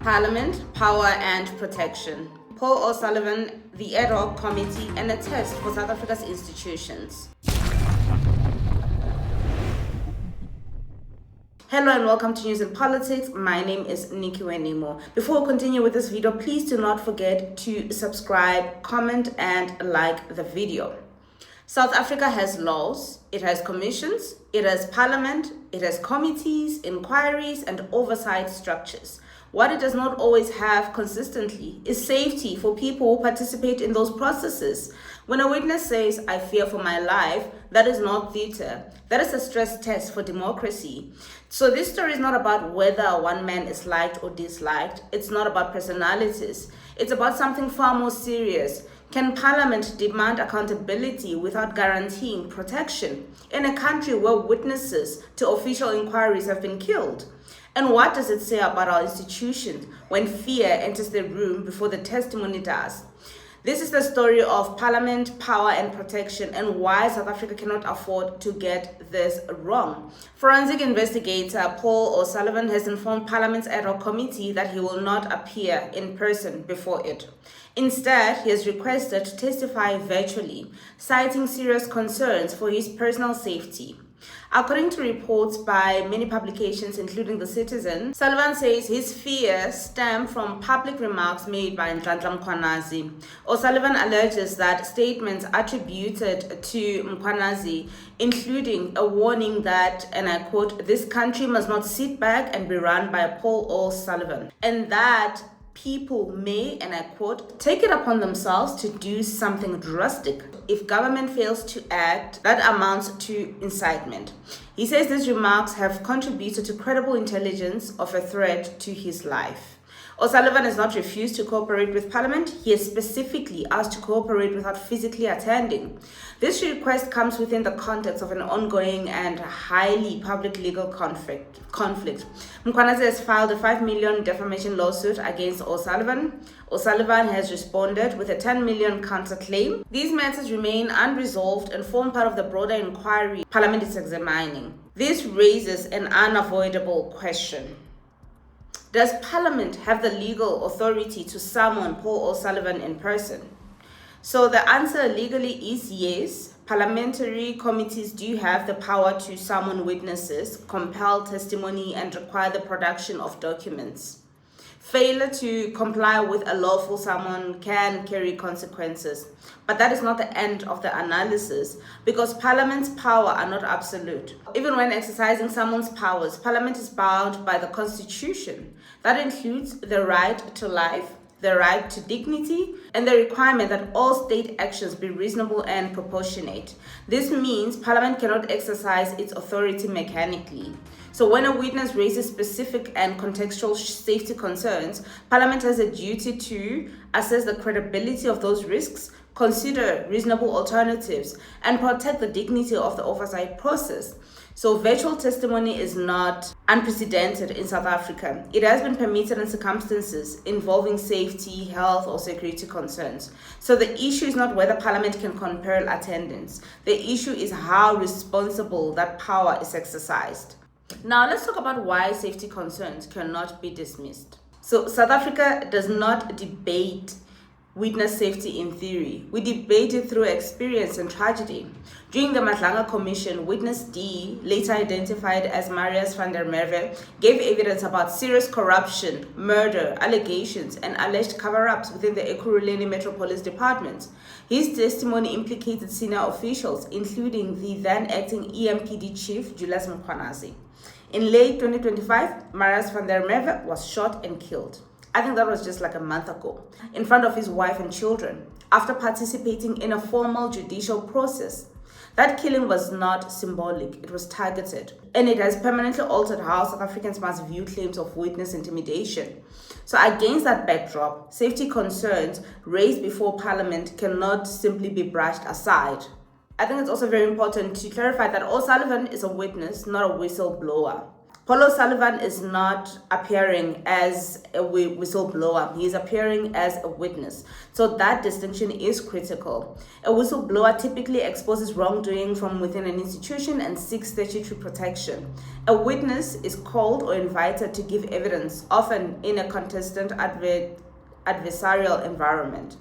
Parliament, Power and Protection. Paul O'Sullivan, the Ad Hoc Committee, and a test for South Africa's institutions. Hello and welcome to News and Politics. My name is Nikki Wenimo. Before we continue with this video, please do not forget to subscribe, comment, and like the video. South Africa has laws, it has commissions, it has parliament, it has committees, inquiries, and oversight structures. What it does not always have consistently is safety for people who participate in those processes. When a witness says, "I fear for my life," that is not theater. That is a stress test for democracy. So this story is not about whether one man is liked or disliked. It's not about personalities. It's about something far more serious. Can Parliament demand accountability without guaranteeing protection in a country where witnesses to official inquiries have been killed? And what does it say about our institutions when fear enters the room before the testimony does? This is the story of Parliament, Power and Protection, and why South Africa cannot afford to get this wrong. Forensic investigator Paul O'Sullivan has informed Parliament's Ad Hoc Committee that he will not appear in person before it. Instead, he has requested to testify virtually, citing serious concerns for his personal safety. According to reports by many publications, including The Citizen, Sullivan says his fears stem from public remarks made by Madlanga. O'Sullivan alleges that statements attributed to Mkhwanazi, including a warning that, and I quote, "this country must not sit back and be run by Paul O'Sullivan," and that people may, and I quote, "take it upon themselves to do something drastic if government fails to act that amounts to incitement." He says these remarks have contributed to credible intelligence of a threat to his life. O'Sullivan has not refused to cooperate with Parliament. He has specifically asked to cooperate without physically attending. This request comes within the context of an ongoing and highly public legal conflict. Mkhwanazi has filed a 5 million defamation lawsuit against O'Sullivan. O'Sullivan has responded with a 10 million counterclaim. These matters remain unresolved and form part of the broader inquiry Parliament is examining. This raises an unavoidable question. Does Parliament have the legal authority to summon Paul O'Sullivan in person? So the answer legally is yes. Parliamentary committees do have the power to summon witnesses, compel testimony, and require the production of documents. Failure to comply with a lawful summon can carry consequences. But that is not the end of the analysis, because Parliament's power are not absolute. Even when exercising someone's powers, Parliament is bound by the Constitution. That includes the right to life, the right to dignity, and the requirement that all state actions be reasonable and proportionate. This means Parliament cannot exercise its authority mechanically. So when a witness raises specific and contextual safety concerns, Parliament has a duty to assess the credibility of those risks, consider reasonable alternatives, and protect the dignity of the oversight process. So virtual testimony is not unprecedented in South Africa. It has been permitted in circumstances involving safety, health, or security concerns. So the issue is not whether Parliament can compel attendance. The issue is how responsible that power is exercised. Now let's talk about why safety concerns cannot be dismissed. So South Africa does not debate witness safety in theory. We debate it through experience and tragedy. During the Madlanga Commission, witness D, later identified as Marius van der Merwe, gave evidence about serious corruption, murder, allegations, and alleged cover-ups within the Ekurhuleni Metropolis Department. His testimony implicated senior officials, including the then-acting EMPD chief, Julius Mkhwanazi. In late 2025, Marius van der Merwe was shot and killed. I think that was just like a month ago, in front of his wife and children, after participating in a formal judicial process. That killing was not symbolic, it was targeted. And it has permanently altered how South Africans must view claims of witness intimidation. So against that backdrop, safety concerns raised before Parliament cannot simply be brushed aside. I think it's also very important to clarify that O'Sullivan is a witness, not a whistleblower. Paul O'Sullivan is not appearing as a whistleblower. He is appearing as a witness. So that distinction is critical. A whistleblower typically exposes wrongdoing from within an institution and seeks statutory protection. A witness is called or invited to give evidence, often in a contested adversarial environment.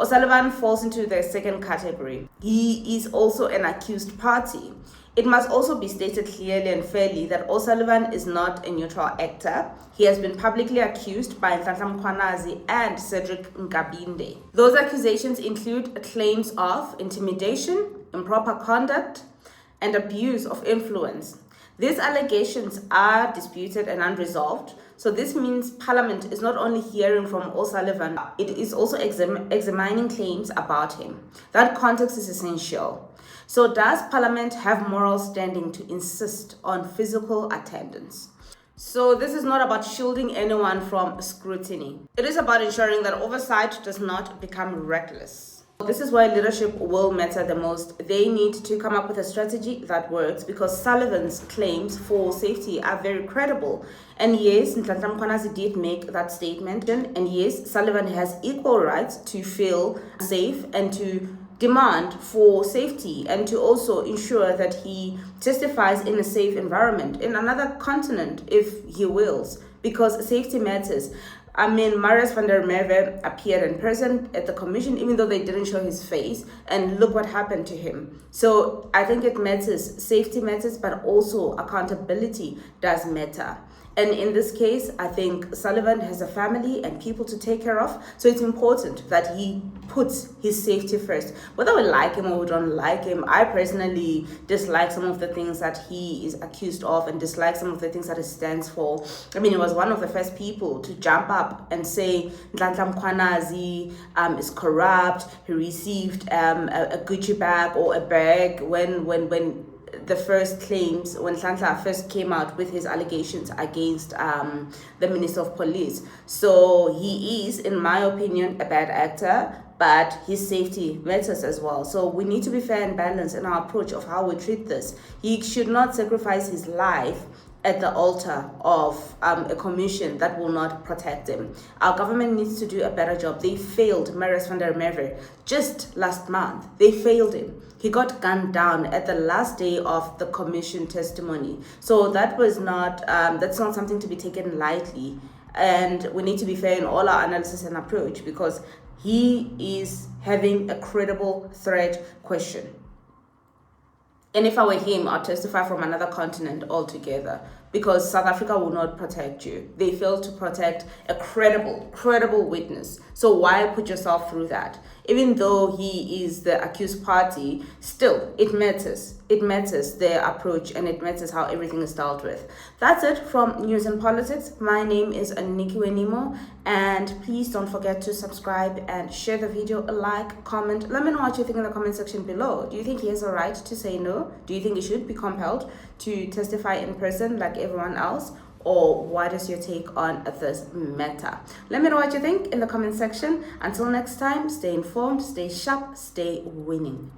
O'Sullivan falls into the second category. He is also an accused party. It must also be stated clearly and fairly that O'Sullivan is not a neutral actor. He has been publicly accused by Nhlanhla Mkhwanazi and Cedric Nkabinde. Those accusations include claims of intimidation, improper conduct, and abuse of influence. These allegations are disputed and unresolved. So this means Parliament is not only hearing from O'Sullivan, it is also examining claims about him. That context is essential. So does Parliament have moral standing to insist on physical attendance? So this is not about shielding anyone from scrutiny. It is about ensuring that oversight does not become reckless. This is why leadership will matter the most. They need to come up with a strategy that works, because Sullivan's claims for safety are very credible. And yes, Nhlanhla Mkhwanazi did make that statement. And yes, Sullivan has equal rights to feel safe and to demand for safety and to also ensure that he testifies in a safe environment in another continent if he wills, because safety matters. I mean, Marius van der Merwe appeared in person at the commission, even though they didn't show his face, and look what happened to him. So I think it matters. Safety matters, but also accountability does matter. And in this case, I think Sullivan has a family and people to take care of. So it's important that he puts his safety first. Whether we like him or we don't like him, I personally dislike some of the things that he is accused of and dislike some of the things that he stands for. I mean, he was one of the first people to jump up and say Nhlanhla Mkhwanazi is corrupt. He received a Gucci bag or a bag when the first claims, when Nhlanhla first came out with his allegations against the Minister of Police. So he is, in my opinion, a bad actor, but his safety matters as well. So we need to be fair and balanced in our approach of how we treat this. He should not sacrifice his life at the altar of a commission that will not protect him. Our government needs to do a better job. They failed Marius van der Merwe just last month. They failed him. He got gunned down at the last day of the commission testimony. So that was not, that's not something to be taken lightly. And we need to be fair in all our analysis and approach, because he is having a credible threat question. And if I were him, I'd testify from another continent altogether, because South Africa will not protect you. They failed to protect a credible witness. So why put yourself through that? Even though he is the accused party, still, it matters. It matters their approach, and it matters how everything is dealt with. That's it from News and Politics. My name is Nikki Wenimo, and please don't forget to subscribe and share the video, like, comment. Let me know what you think in the comment section below. Do you think he has a right to say no? Do you think he should be compelled to testify in person like everyone else? Or what is your take on this matter? Let me know what you think in the comment section. Until next time, stay informed, stay sharp, stay winning.